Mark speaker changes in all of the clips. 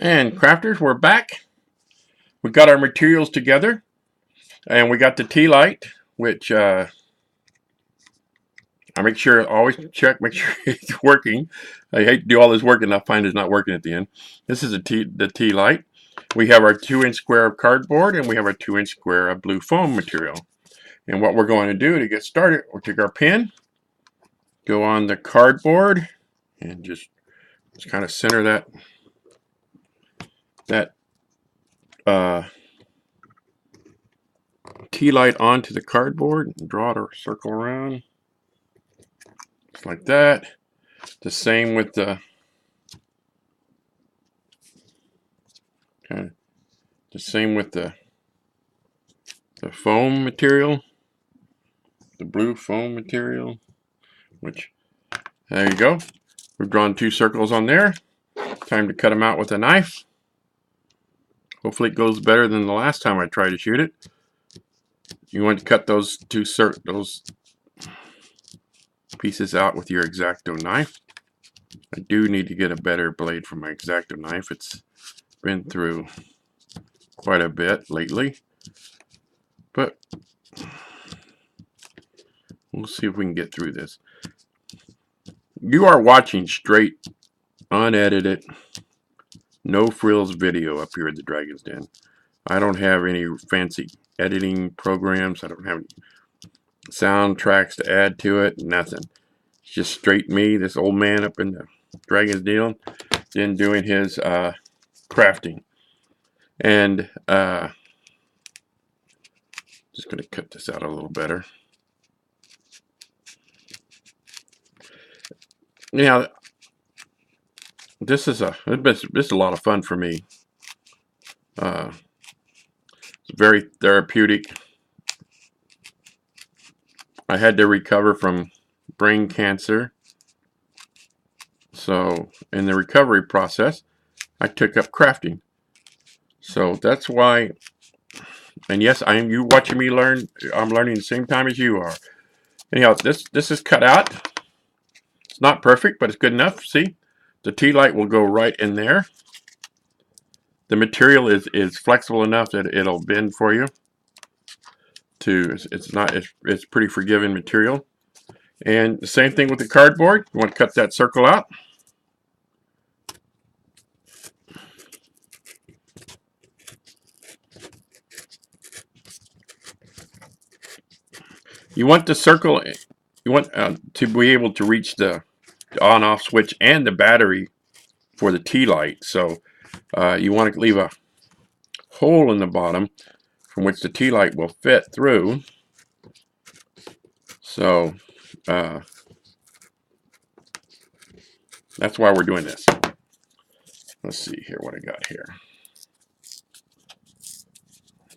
Speaker 1: And crafters, we're back. We got our materials together, and we got the tea light, which I always check, make sure it's working. I hate to do all this work and I find it's not working at the end. This is the tea light. We have our 2-inch square of cardboard, and we have our 2-inch square of blue foam material. And what we're going to do to get started, we'll take our pen, go on the cardboard, and just kind of center that tea light onto the cardboard and draw a circle around, just like that. The same with the foam material, the blue foam material. Which, there you go. We've drawn 2 circles on there. Time to cut them out with a knife. Hopefully it goes better than the last time I tried to shoot it. You want to cut those those pieces out with your X-Acto knife. I do need to get a better blade for my X-Acto knife. It's been through quite a bit lately, but we'll see if we can get through this. You are watching straight, unedited, no frills video up here at the Dragon's Den. I don't have any fancy editing programs. I don't have any soundtracks to add to it. Nothing. It's just straight me, this old man up in the Dragon's Den, then doing his crafting. And just going to cut this out a little better. Now, this is a lot of fun for me. It's very therapeutic. I had to recover from brain cancer. So in the recovery process, I took up crafting. So that's why, and yes, you watching me learn. I'm learning the same time as you are. Anyhow, this is cut out. It's not perfect, but it's good enough. See, the tea light will go right in there. The material is flexible enough that it'll bend for you. It's pretty forgiving material. And the same thing with the cardboard. You want to cut that circle out. You want the circle, you want to be able to reach the on-off switch and the battery for the tea light. So you want to leave a hole in the bottom from which the tea light will fit through. So that's why we're doing this. Let's see here what I got here.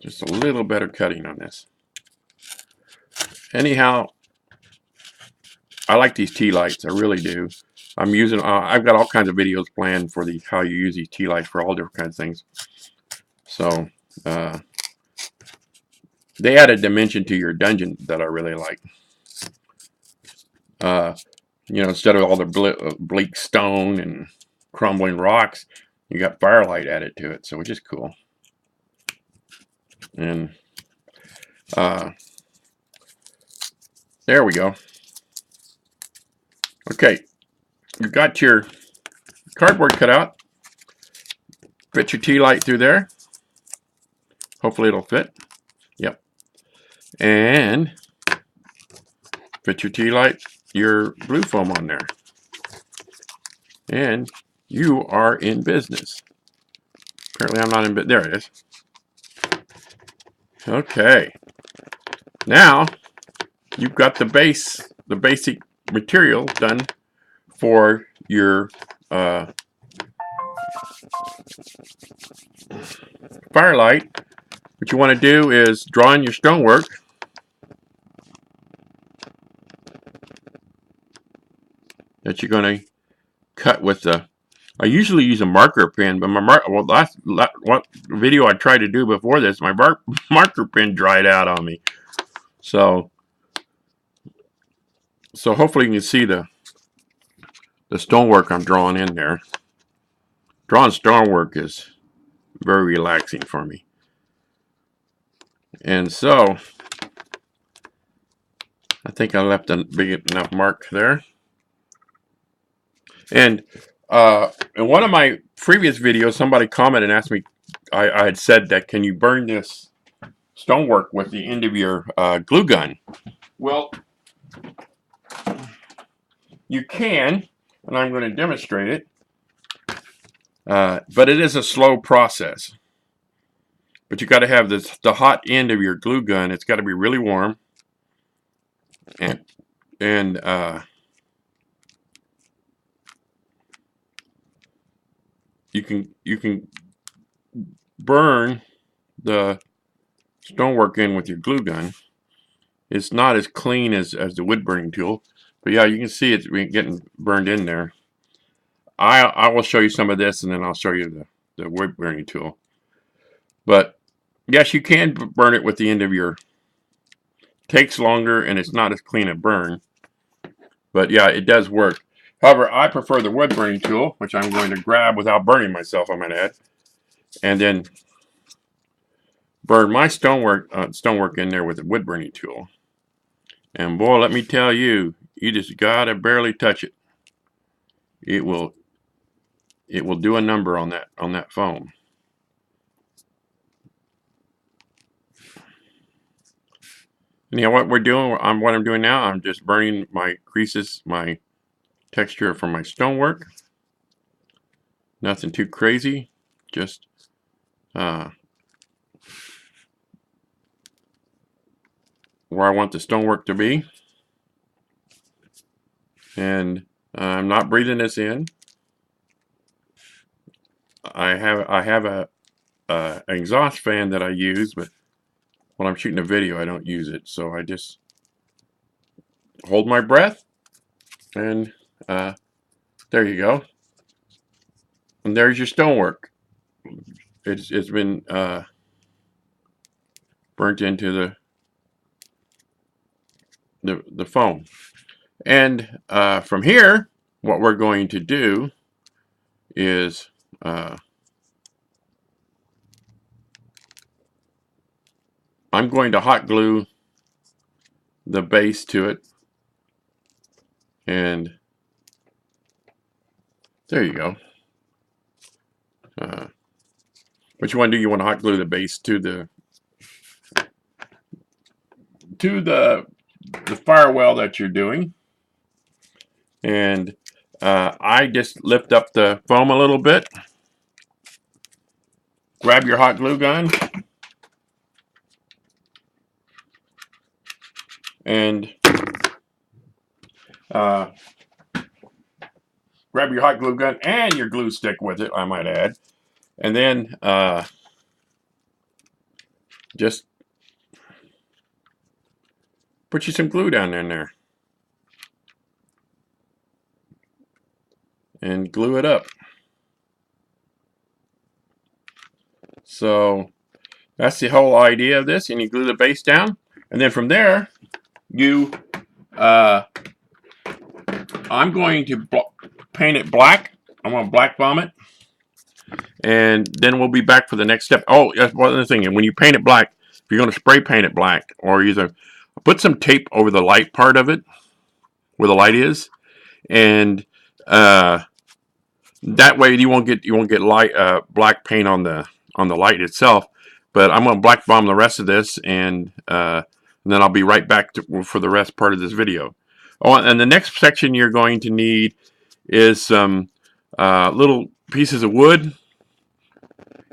Speaker 1: Just a little better cutting on this. Anyhow, I like these tea lights. I really do. I'm using. I've got all kinds of videos planned for how you use these tea lights for all different kinds of things. So they add a dimension to your dungeon that I really like. Instead of all the bleak stone and crumbling rocks, you got firelight added to it, so which is cool. And there we go. Okay, you got your cardboard cut out. Fit your tea light through there. Hopefully it'll fit. Yep. And fit your tea light, your blue foam on there. And you are in business. Apparently I'm not in business. There it is. Okay. Now you've got the basic material done for your firelight. What you want to do is draw in your stonework. That you're going to cut with the. I usually use a marker pen, but last video I tried to do before this, my marker pen dried out on me. So hopefully you can see the stonework I'm drawing in there. drawing stonework is very relaxing for me. And so I think I left a big enough mark there. And in one of my previous videos, somebody commented and asked me, I had said that, can you burn this stonework with the end of your glue gun? Well, you can, and I'm going to demonstrate it. But it is a slow process. But you got to have the hot end of your glue gun. It's got to be really warm, and you can burn the stonework in with your glue gun. It's not as clean as the wood burning tool, but yeah, you can see it's getting burned in there. I will show you some of this, and then I'll show you the wood burning tool. But yes, you can burn it with the end of your. Takes longer, and it's not as clean a burn. But yeah, it does work. However, I prefer the wood burning tool, which I'm going to grab without burning myself, I might add, and then burn my stonework in there with the wood burning tool. And boy, let me tell you, you just gotta barely touch it. It will do a number on that foam. Anyhow, what I'm doing now, I'm just burning my creases, my texture from my stonework. Nothing too crazy, just where I want the stonework to be. And I'm not breathing this in. I have a exhaust fan that I use, but when I'm shooting a video, I don't use it. So I just hold my breath, and there you go. And there's your stonework. It's been burnt into the foam. And from here, what we're going to do is I'm going to hot glue the base to it, and there you go. What you want to do, you want to hot glue the base to the firewall that you're doing. And I just lift up the foam a little bit, grab your hot glue gun, and grab your hot glue gun and your glue stick with it, I might add. And then just put you some glue down in there. And glue it up. So that's the whole idea of this. And you glue the base down. And then from there, I'm going to paint it black. I'm going to black bomb it. And then we'll be back for the next step. Oh, that's one other thing. And when you paint it black, if you're going to spray paint it black, or either put some tape over the light part of it, where the light is, and that way you won't get light black paint on the light itself. But I'm going to black bomb the rest of this, and then I'll be right back for the rest part of this video. Oh, and the next section you're going to need is some little pieces of wood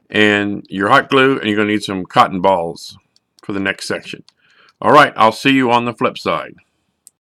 Speaker 1: and your hot glue, and you're going to need some cotton balls for the next section. All right, I'll see you on the flip side.